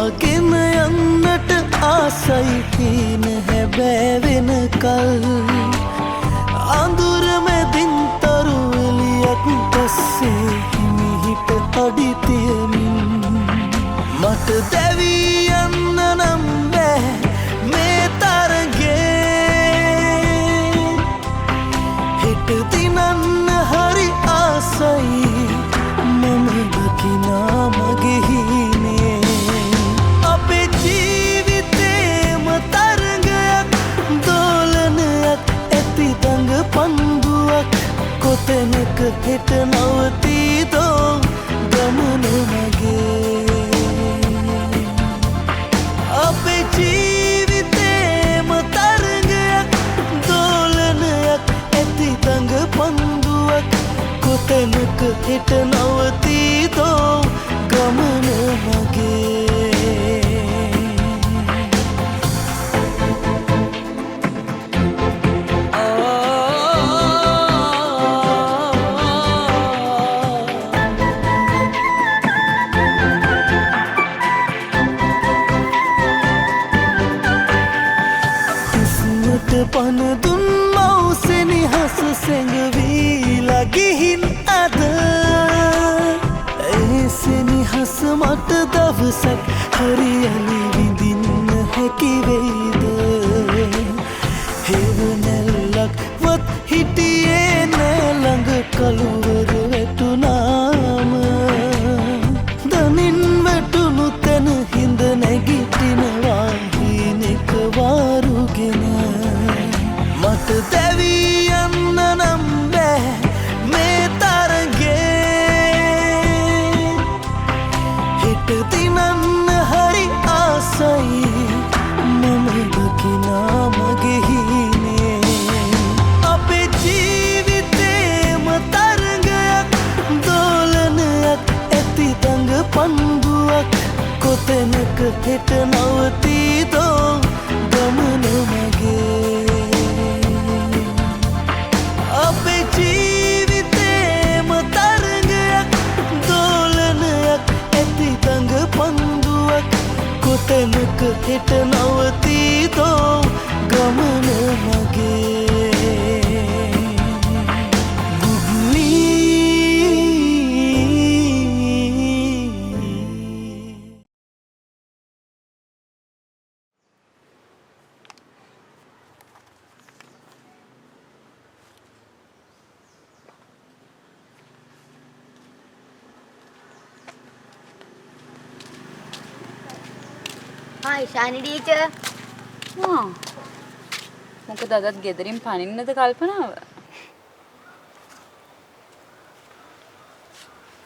පාගෙන යන්නට ආසයි හීන හැබෑවෙන කල් අඳුර මැදින් තරු එළියක් පස්සේ හිමිහිට අඩිතියමින් මට දැවී යන්න නම් බෑ මේ තරගේ හිට දිනන්න හරි ආසයි මම දකිනා මගේ හීනේ අපේ ජීවිතේම තරගයක් දෝලනයක් ඇති දඟ පන්දුවක් කොතැනක හෙට නවතීදෝ ගමන මගේ අපේ ජීවිතේම තරගයක් දෝලනයක් ඇති දඟ පන්දුවක් කොතැනක හෙට නවතීදෝ ගමන මගේ පනදුන් මවසෙනි හස සැඟවීලා ගිහින් අද ඒසෙනි හස මට දවසක් හරියලි විඳින්න හැකිවෙයිද හෙවනැල්ලක් වත් හිටියේ නෑ ළඟ කළුවර වැටුනාම දනින් වැටුණු තැන හිඳ නැගිටිනවා හීනෙක වාරුගෙන මට දැවී යන්න නම් බෑ මේ තරගේ හිට දිනන්න හරි ආසයි මම දකිනා මගේ හීනේ අපේ ජීවිතේම තරගයක් දෝලනයක් ඇති දඟ පන්දුවක් කොතැනක හෙට නවතීදෝ ගමන මගේ අපේ ජීවිතේම තරගයක් දෝලනයක් ඇති දඟ පන්දුවක් කොතැනක හෙට නවතීදෝ ගමන මගේ Hi, Shani teacher. මොකද අදත් ගෙදරින් පනින්නද කල්පනාව?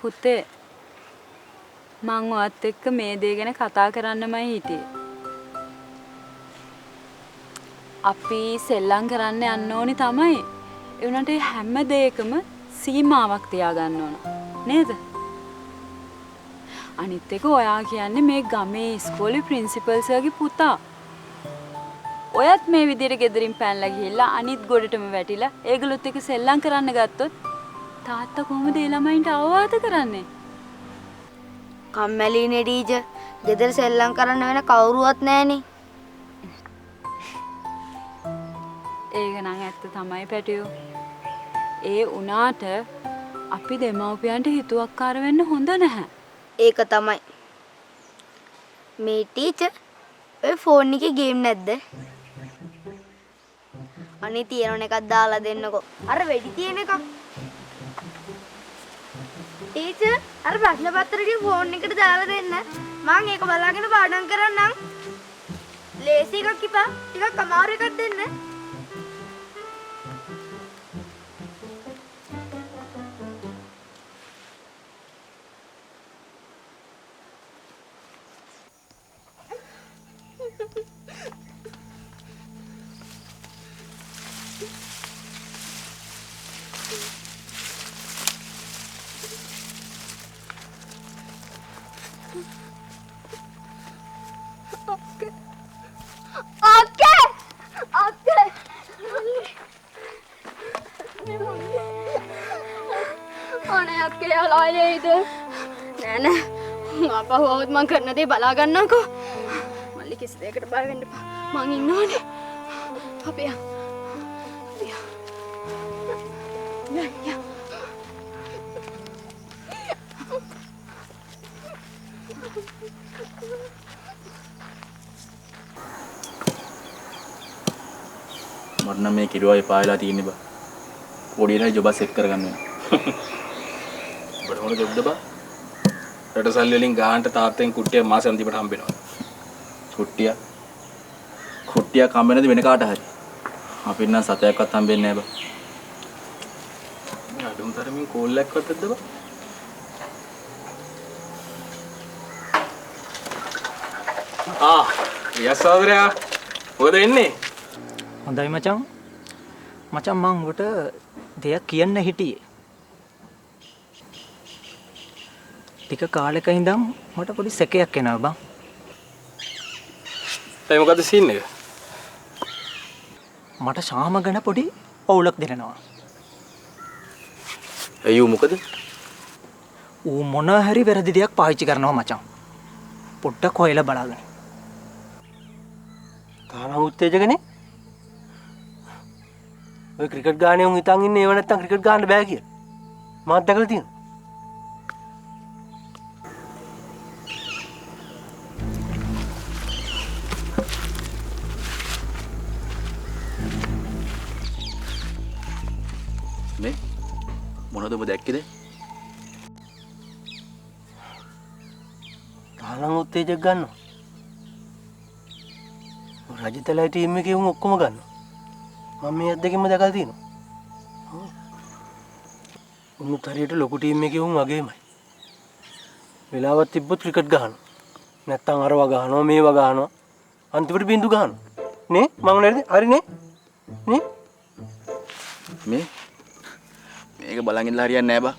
පුතේ මං ඔයත් එක්ක මේ දේ ගැන කතා කරන්නමයි හිටියේ. අපි සෙල්ලම් කරන්න යන්න ඕනි තමයි. ඒ උනට හැම දෙයකම සීමාවක් තියාගන්න ඕන. නේද? අනිත් එක ඔයා කියන්නේ මේ ගමේ ඉස්කෝලේ ප්‍රින්සිපල් සර්ගේ පුතා. ඔයත් මේ විදිහට ගෙදරින් පැනලා ගිහිල්ලා අනිත් ගොඩටම වැටිලා ඒගොල්ලොත් එක්ක සෙල්ලම් කරන්න ගත්තොත් තාත්තා කොහොමද ඒ ළමයින්ට අවවාද කරන්නේ? කම්මැලිනේ ටීචර්. ගෙදර සෙල්ලම් කරන්න වෙන කවුරුවත් නැහනේ. ඒක නම් ඇත්ත තමයි පැටියෝ. ඒ උනාට අපි දෙමව්පියන්ට හිතුවක්කාර වෙන්න හොඳ නැහැ. ඒක තමයි. මේ ටීචර් ඔය ෆෝන් එකේ ගේම් නැද්ද? අනේ තියෙන එකක් දාලා දෙන්නකෝ. අර වෙඩි තියෙන එකක්. ටීචර් අර ප්‍රශ්න පත්‍රයේ ෆෝන් එකට දාලා දෙන්න. මම ඒක බලාගෙන පාඩම් කරන්නම්. ලේසි එකක් ඉපා. ටිකක් අමාරු එකක් දෙන්න. ආපහු આવොත් මං කරන දේ බලා ගන්නම්කෝ. මල්ලි කිසි දෙයකට බය වෙන්න එපා. මං ඉන්නවනේ. අපි යා. මට නම් මේ කිරුවා එපායලා තියෙන්නේ බා. පොඩියට ජොබ් සෙට් කරගන්න වෙනවා. බඩ මොන ජොබ්ද බා? රට සල්ලි වලින් ගාහන්ට තාත්තෙන් කුට්ටිය මාසෙන් දීපට හම්බෙනවා. කුට්ටිය කම්බෙන්නද වෙන කාට හරි. අපිට නම් සතයක්වත් හම්බෙන්නේ නැහැ බා. අඩුම තරමින් කෝල්ලක්වත් ඇද්ද බා? යස් සහෝදරයා. මොකද වෙන්නේ? හොඳයි මචං. මචං මං උඹට දෙයක් කියන්න හිටියේ. ටික කාලෙක ඉඳන් මට පොඩි සැකයක් එනවා බං. ඒ මොකද සීන් එක? මට ශාම ගැන පොඩි පවුලක් දෙනවා. අයියෝ මොකද? ඌ මොන හරි වැරදි දෙයක් පාවිච්චි කරනවා මචං. පොඩ්ඩක් හොයලා බලන්න. තාම උත්තේජකනේ. ඔය ක්‍රිකට් ගානේ උන් හිතන් ඉන්නේ ඒව නැත්තම් ක්‍රිකට් ගහන්න බෑ කියලා. මාත් දැකලා තියෙනවා. මේ මොනවද ඔබ දැක්කේද? තාම උත්තේජක ගන්නවා. රජිතලයි ටීම් එකේ උන් ඔක්කොම ගන්නවා. මම මේ අද්දකින්ම දැකලා තියෙනවා. උන්නුත් හරියට ලොකු ටීම් එකේ උන් වගේමයි. වෙලාවක් තිබ්බොත් ක්‍රිකට් ගහනවා. නැත්තම් අරවා ගහනවා මේවා ගහනවා. අන්තිමට බින්දු ගහනවා. නේ මම නේද? හරි නේ? නේ? මේක බලන් ඉඳලා හරියන්නේ නැහැ බා.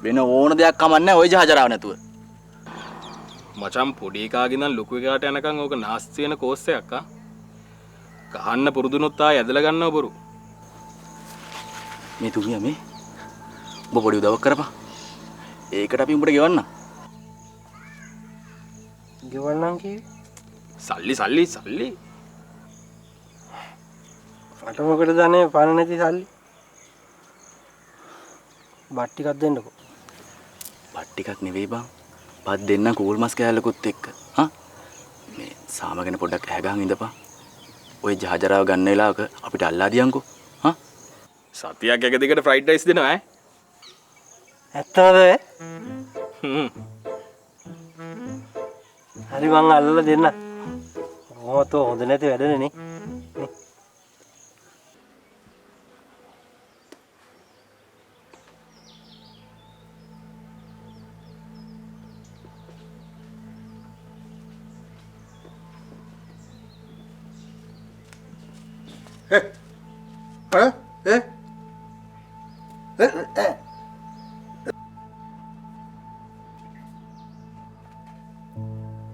වෙන ඕන දෙයක් කමන්නේ නැහැ ওই ජහජරාව නැතුව. මචං පොඩි එකාගේ ඉඳන් ලොකු එකාට යනකම් ඕක නාස්ති වෙන කෝස් එකක් ආ. ගහන්න පුරුදුනොත් ආයෙ ඇදලා ගන්නව බරු. මේ තුමියා මේ ඔබ පොඩි උදව්වක් කරපන්. ඒකට අපි උඹට ගෙවන්න. ගෙවන්නම් කිව්වේ. සල්ලි. මට මොකටද අනේ පණ නැති සල්ලි. බත් ටිකක් දෙන්නකෝ. බත් ටිකක් නෙවෙයි බං. බත් දෙන්න කූල් මස් කෑල්ලකුත් එක්ක. හා මේ සාමගෙන පොඩ්ඩක් ඇහගහන් ඉඳපන්. ඔය ජහජරාව ගන්න වෙලාවක අපිට අල්ලා දියන්කෝ. හා සතියක් එක දිගට ෆ්‍රයිඩ් රයිස් දෙනවා ඈ. ඇත්තමද? හ්ම්. හරි මං අල්ලලා දෙන්න. කොහොමද හොඳ නැති වැඩනේ නේ.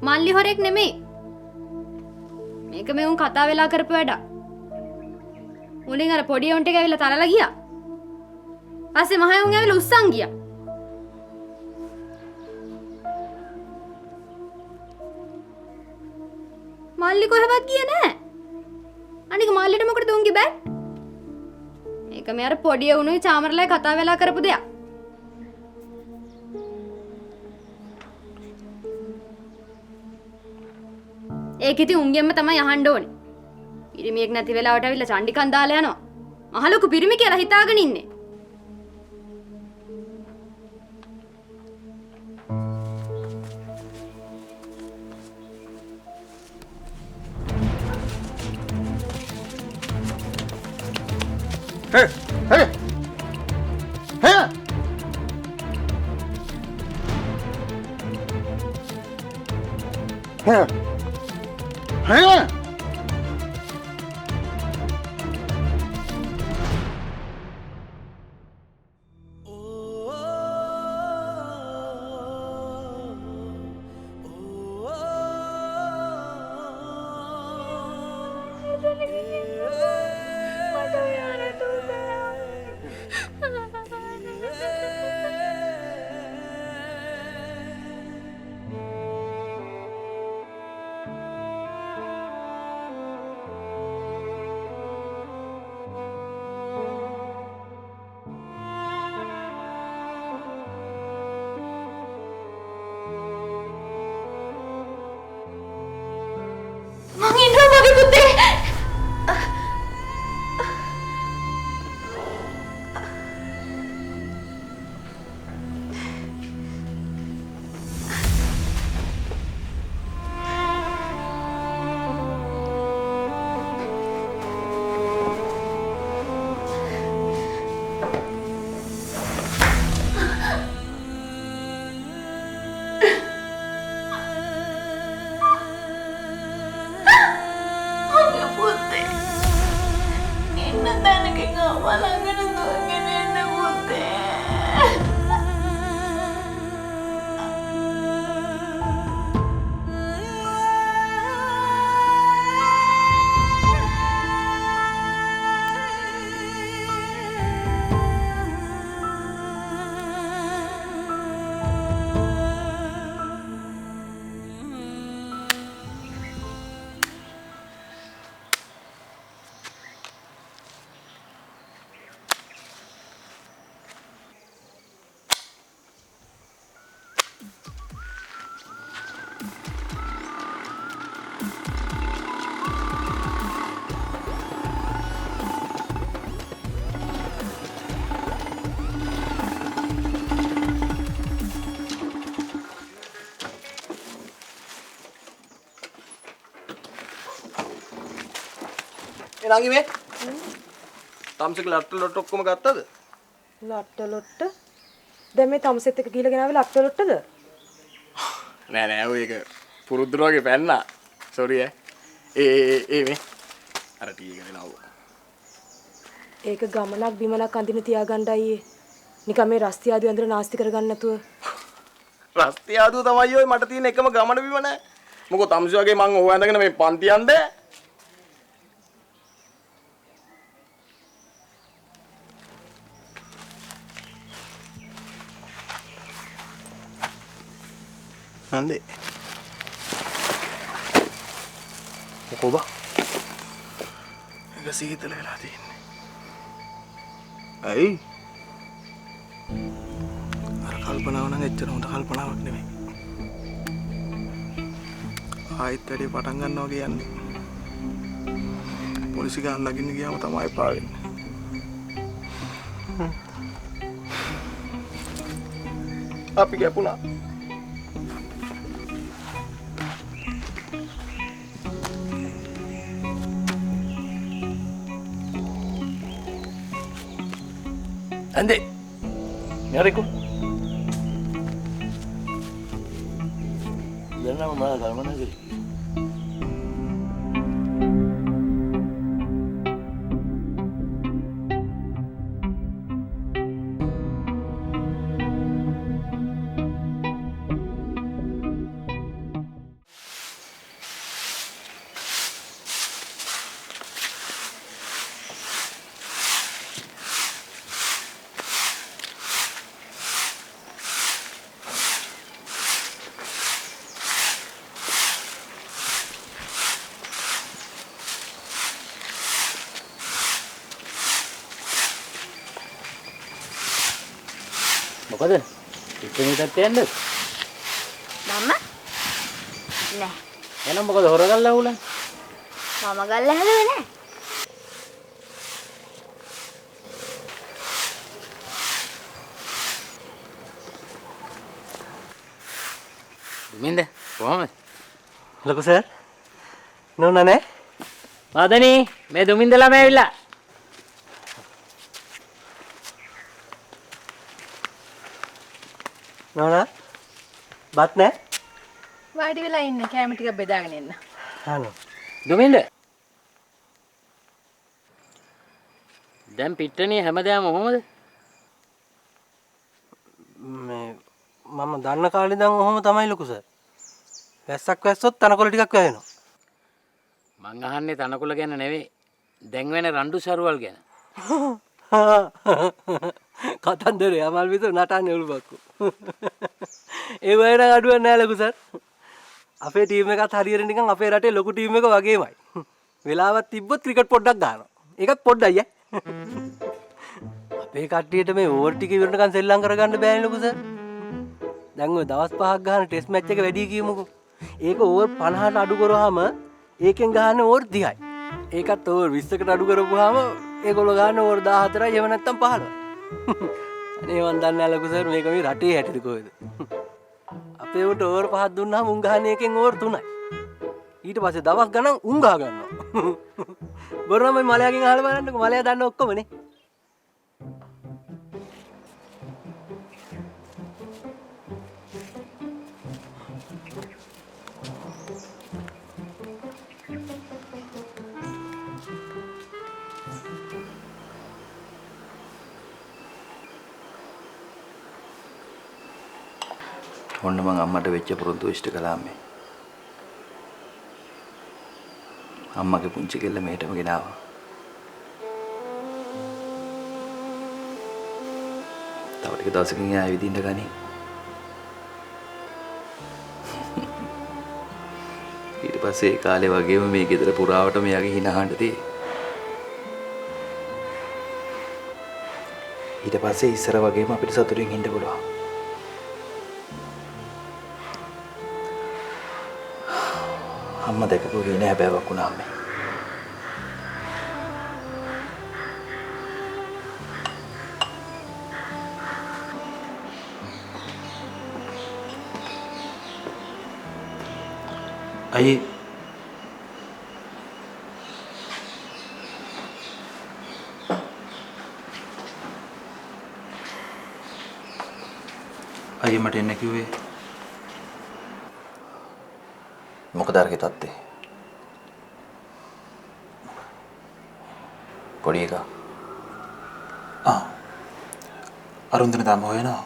මල්ලි හොරෙක් නෙමෙයි. මේක මේ උන් කතා වෙලා කරපු වැඩක්. මුලින් අර පොඩි උන්ට ඇවිල්ලා තරලා ගියා. පස්සේ මහා උන් ඇවිල්ලා උස්සන් ගියා. මල්ලි කොහෙවත් ගියේ නැහැ. අනික මල්ලිට මොකටද උන්ගේ බෑ? මේක මේ අර පොඩි උනුයි චාමරලයි කතා වෙලා කරපු දෙයක්. ඒක ඉතින් උන්ගෙන්ම තමයි අහන්න ඕනේ. පිරිමියෙක් නැති වෙලාවට ඇවිල්ලා චණ්ඩිකන් දාලා යනවා. මහ ලොකු පිරිමි කියලා හිතාගෙන ඉන්නේ. ළඟට දුවගෙන එන්න පුතේ. නංගි මේ තම්සෙක ලට්ට ලොට්ට ඔක්කොම ගත්තද? ලට්ට ලොට්ට දැන් මේ තමසෙත් එක ගිහලා ගෙනාවේ ලට්ට ලොට්ටද? නෑ නෑ ඔය එක පුරුද්දන වගේ පැන්නා. සෝරි ඒ මේ අර ටී එක දෙනවා. ඒක ගමනක් බිමනක් අඳින තියාගන්නයි නිකන් මේ රස්ති ආදී අඳින නාස්ති කරගන්න නැතුව. රස්ති ආදුව තමයි ඔය මට තියෙන එකම ගමන බිම නෑ. මොකෝ තම්සි වගේ මං ඕව ඇඳගෙන මේ පන්ති යන්නේ. නන්දේ මොකෝබ එක සීතල වෙලා තියෙන්නේ. ඇයි අර කල්පනාව නම් එච්චර හොඳ කල්පනාවක් නෙමෙයි. ආයෙත් වැඩේ පටන් ගන්නවා කියන්නේ පොලිසිය ගාන නගින්න ගියාම තමයි පාවෙන්නේ. අපි ගැපුණා. Ande, nyariku. Jangan nama mana kalau mana sih? මොකද? ඉතින් යන්නේ? මම නෑ. එහෙනම් මොකද හොරගල්ලා උලන්නේ? මම ගල්ල හැදුවේ නෑ. දුමින්ද කොහමද? ලොකු සර්. නෝනානේ? මදනි මේ දුමින්ද ළමයා ඇවිල්ලා. නෝනා බත් නෑ? වාඩි වෙලා ඉන්න කැම ටිකක් බෙදාගෙන එන්න. හානෝ. දුමින්ද දැන් පිට්ටනිය හැමදාම කොහමද? මේ මම දන්න කාලේ ඉඳන් ඔහොම තමයි ලොකු සර්. වැස්සක් වැස්සොත් තනකොළ ටිකක් වැවෙනවා. මං අහන්නේ තනකොළ ගැන නෙවෙයි. දැන් වෙන රණ්ඩු සරුවල් ගැන. කතන්දරේ අමල් විතර නටන්නේ ඔළුවක්කෝ. ඒ වයින් අඩුවක් නෑ ලොකු සර්. අපේ ටීම් එකත් හරියට නිකන් අපේ රටේ ලොකු ටීම් එක වගේමයි. වෙලාවක් තිබ්බොත් ක්‍රිකට් පොඩ්ඩක් ගන්නවා. ඒකත් පොඩ්ඩයි ඈ. අපේ කට්ටියට මේ ඕවර් ටික ඉවරනකන් සෙල්ලම් කරගන්න බෑනේ ලොකු සර්. දැන් ඔය දවස් 5ක් ගන්න ටෙස්ට් මැච් එක වැඩි කියමුකෝ. ඒක ඕවර් 50ට අඩු කරාම ඒකෙන් ගහන්නේ ඕවර් 30යි. ඒකත් ඕවර් 20කට අඩු කරපුවාම ඒගොල්ලෝ ගන්න ඕවර් 14යි එහෙම නැත්නම් 15යි. අනේ මන් දන්නේ නැහැ ලොකු සර් මේක මේ රටේ හැටිද කොහෙද? අපේ උන්ට ඕවර් 5ක් දුන්නාම උන් ගහන්නේ එකෙන් ඕවර් 3යි. ඊට පස්සේ දවස් ගණන් උන් ගහ ගන්නවා. බොරම මේ මලයාගෙන් අහලා බලන්නකෝ මලයා දන්න ඔක්කොමනේ. ඔන්න මං අම්මට වෙච්ච පුරුදු ඉෂ්ට කළා මේ. අම්මගේ පුංචි කෙල්ල මෙහෙටම ගෙනාවා. තව ටික දවසකින් එයා ඇවිදින්න ගනි. ඊට පස්සේ ඒ කාලේ වගේම මේ ගෙදර පුරාවට මෙයාගේ හිනහඬ තියෙයි. ඊට පස්සේ ඉස්සර වගේම අපිට සතුටින් ඉන්න පුළුවන්. අම්මා දැකපු හේන හැබෑවක් වුණා අම්මේ. අයියේ අයියේ මට එන්න කිව්වේ මොකද අරගේ තත්ත්වේ? පොඩි එකා. අරුන්දන තාම හොයනවා.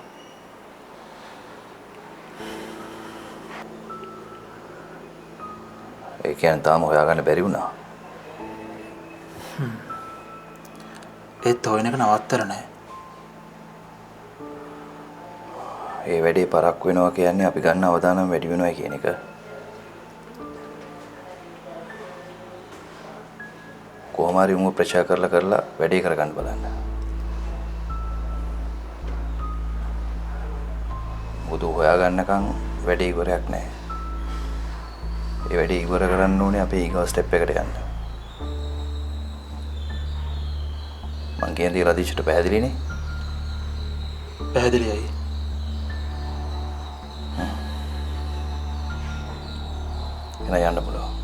ඒ කියන්නේ තාම හොයාගන්න බැරි වුණා. ඒත් හොයන එක නවත්තර නැහැ. ඒ වැඩේ පරක් වෙනවා කියන්නේ අපි ගන්න අවදානම් වැඩි වෙනවා කියන එක. කොහොම හරි උඹ ප්‍රචාර කරලා වැඩේ කරගන්න බලන්න. බුදු හොයාගන්නකම් වැඩේ ඉවරයක් නැහැ. ඒ වැඩේ ඉවර කරන්න ඕනේ අපේ ඊගව ස්ටෙප් එකට යන්න. මං කියන දේ රදීෂ්ට පැහැදිලිනේ? පැහැදිලියි. එන යන්න පුළුවන්.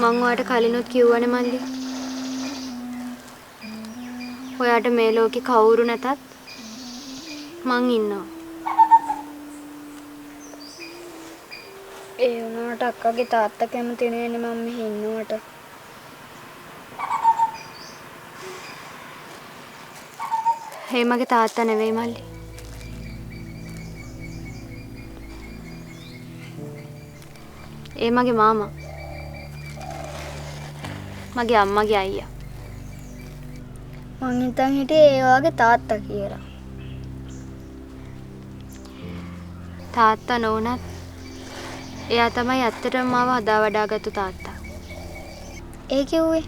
මං ඔයාට කලිනුත් කිව්වනේ මල්ලි. ඔයාට මේ ලෝකේ කවුරු නැතත් මං ඉන්නවා. ඒ වුණාට අක්කගේ තාත්තා කැමති නෑනේ මම මෙහි ඉන්නවට. ඒ මගේ තාත්තා නෙවෙයි මල්ලි. ඒ මගේ මාමා. මගේ අම්මගේ අයියා. මං හිතන් හිටියේ ඒ වගේ තාත්තා කියලා. තාත්තා නොවුනත් එයා තමයි ඇත්තටම මාව හදා වඩාගත්තු තාත්තා. ඒ කිව්වේ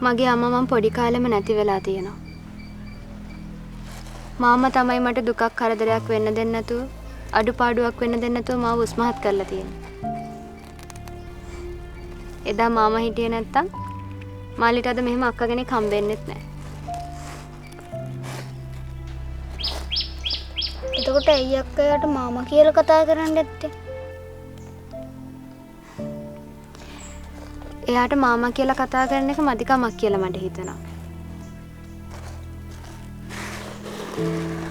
මගේ අම්මා මම පොඩි කාලෙම නැති වෙලා තියෙනවා. මාමා තමයි මට දුකක් කරදරයක් වෙන්න දෙන්නේ නැතුව අඩුපාඩුවක් වෙන්න දෙන්නේ නැතුව මාව උස්මහත් කරලා තියෙන්නේ. එදා මාමා හිටියේ නැත්තම් මාලිට අද මෙහෙම අක්කා කෙනෙක් හම්බෙන්නෙත් නැහැ. එතකොට ඇයි අක්කයාට මාමා කියලා කතා කරන්න ඇත්තේ? එයාට මාමා කියලා කතා කරන එක මදිකමක් කියලා මට හිතෙනවා.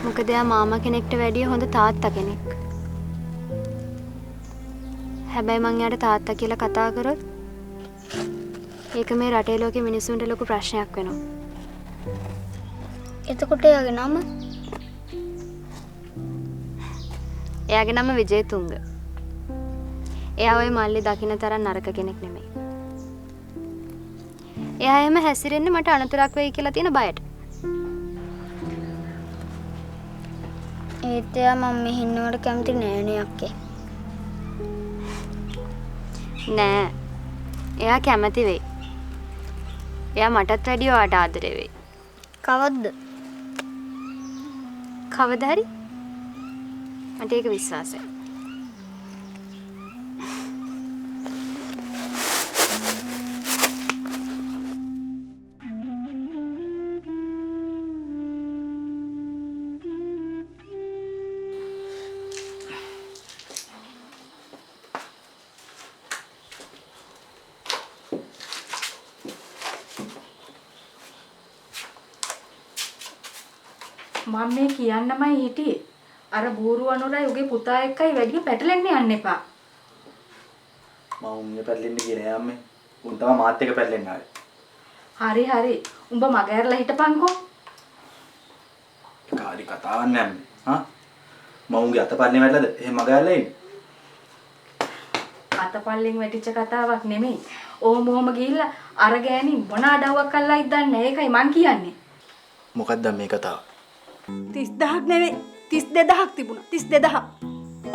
මොකද එයා මාමා කෙනෙක්ට වැඩිය හොඳ තාත්තා කෙනෙක්. හැබැයි මං එයාට තාත්තා කියලා කතා කරොත් ඒක මේ රටේ ලෝකෙ මිනිස්සුන්ට ලොකු ප්‍රශ්නයක් වෙනවා. එතකොට එයාගේ නම? එයාගේ නම විජේතුංග. එයා ওই මල්ලි දකින්න තරම් නරක කෙනෙක් නෙමෙයි. එයා එම හැසිරෙන්නේ මට අනතුරක් වෙයි කියලා තියෙන බයට. ඒත් එයා මම මෙහි ඉන්නවට කැමති නෑනේ අක්කේ. නෑ. එයා කැමති වෙයි. එයා මටත් වැඩිය ඔයාට ආදරේ වෙයි. කවද්ද? කවදා හරි? මට ඒක විශ්වාසයි. මම මේ කියන්නමයි හිටියේ. අර බూరు අනුරයි උගේ පුතා එක්කයි වැඩි පැටලෙන්න යන්න එපා. මම උන්නේ පැටලෙන්න කියලා යන්නේ. උන් තමයි මාත් එක්ක පැටලෙන්න ආවේ. හරි හරි. උඹ මග ඇරලා හිටපන්කෝ. කාරි කතාවක් නැන්නේ. හා? මම උන්ගේ අතපල්ලේ වැටලාද? එහෙම මග ඇරලා ඉන්නේ. අතපල්ලෙන් වැටිච්ච කතාවක් නෙමෙයි. ඕම ගිහිල්ලා අර ගෑණි මොන අඩව්වක් අල්ලයිද දන්නේ. ඒකයි මං කියන්නේ. මොකක්ද මේ කතාව? 30000ක් නෙවෙයි 32000ක් තිබුණා 32000.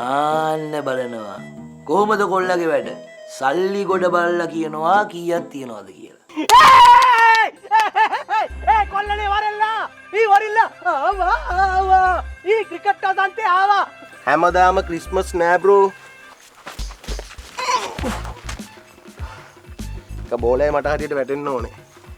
ආන්න බලනවා. කොහොමද කොල්ලගේ වැඩ? සල්ලි ගොඩ බලලා කියනවා කීයක් තියනවද කියලා. කොල්ලනේ වරෙල්ලා ඊ වරිල්ලා ආවා ඊ ක්‍රිකට් අසන්තේ ආවා හැමදාම ක්‍රිස්මස් නෑ බ්‍රෝ එක බෝලේ මට හරියට වැටෙන්න ඕනේ